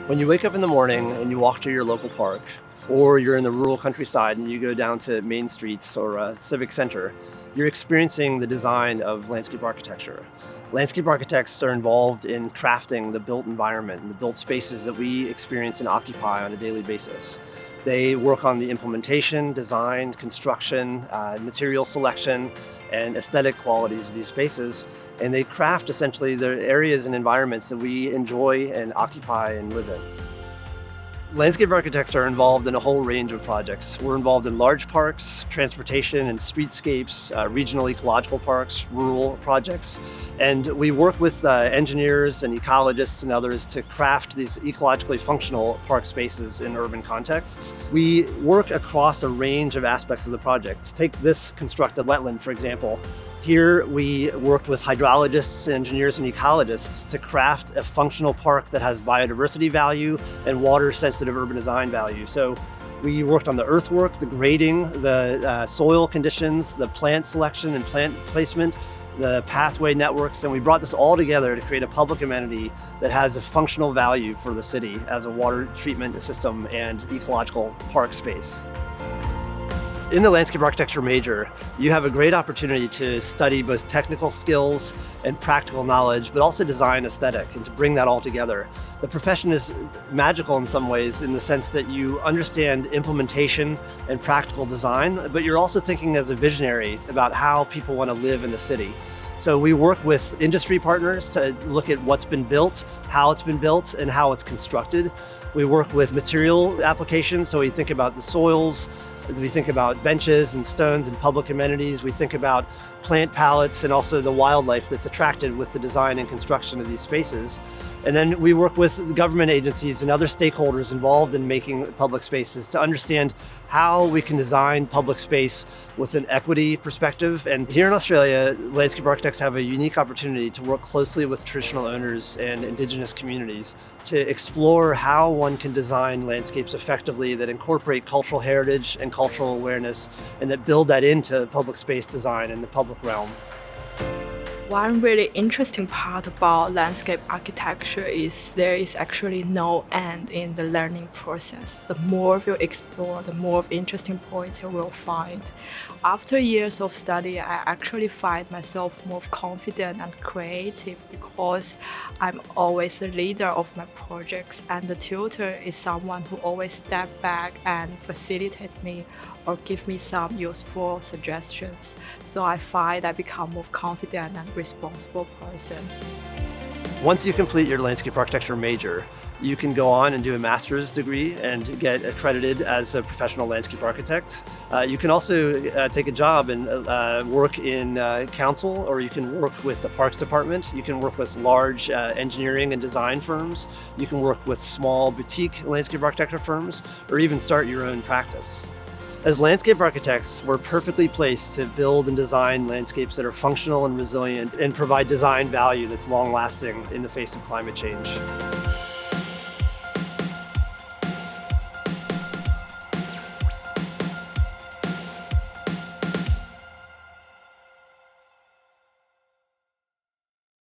When you wake up in the morning and you walk to your local park, or you're in the rural countryside and you go down to main streets or a civic center, you're experiencing the design of landscape architecture. Landscape architects are involved in crafting the built environment and the built spaces that we experience and occupy on a daily basis. They work on the implementation, design, construction, material selection, and aesthetic qualities of these spaces, and they craft essentially the areas and environments that we enjoy and occupy and live in. Landscape architects are involved in a whole range of projects. We're involved in large parks, transportation and streetscapes, regional ecological parks, rural projects, and we work with engineers and ecologists and others to craft these ecologically functional park spaces in urban contexts. We work across a range of aspects of the project. Take this constructed wetland, for example. Here we worked with hydrologists, engineers, and ecologists to craft a functional park that has biodiversity value and water-sensitive urban design value. So we worked on the earthwork, the grading, the soil conditions, the plant selection and plant placement, the pathway networks, and we brought this all together to create a public amenity that has a functional value for the city as a water treatment system and ecological park space. In the landscape architecture major, you have a great opportunity to study both technical skills and practical knowledge, but also design aesthetic, and to bring that all together. The profession is magical in some ways in the sense that you understand implementation and practical design, but you're also thinking as a visionary about how people want to live in the city. So we work with industry partners to look at what's been built, how it's been built, and how it's constructed. We work with material applications, so we think about the soils, we think about benches and stones and public amenities. We think about plant palettes and also the wildlife that's attracted with the design and construction of these spaces. And then we work with government agencies and other stakeholders involved in making public spaces to understand how we can design public space with an equity perspective. And here in Australia, landscape architects have a unique opportunity to work closely with traditional owners and Indigenous communities to explore how one can design landscapes effectively that incorporate cultural heritage and cultural awareness, and that build that into public space design in the public realm. One really interesting part about landscape architecture is there is actually no end in the learning process. The more you explore, the more interesting points you will find. After years of study, I actually find myself more confident and creative because I'm always the leader of my projects, and the tutor is someone who always step back and facilitate me or give me some useful suggestions. So I find I become more confident and responsible person. Once you complete your landscape architecture major, you can go on and do a master's degree and get accredited as a professional landscape architect. You can also take a job and work in council, or you can work with the Parks Department. You can work with large engineering and design firms. You can work with small boutique landscape architecture firms, or even start your own practice. As landscape architects, we're perfectly placed to build and design landscapes that are functional and resilient and provide design value that's long-lasting in the face of climate change.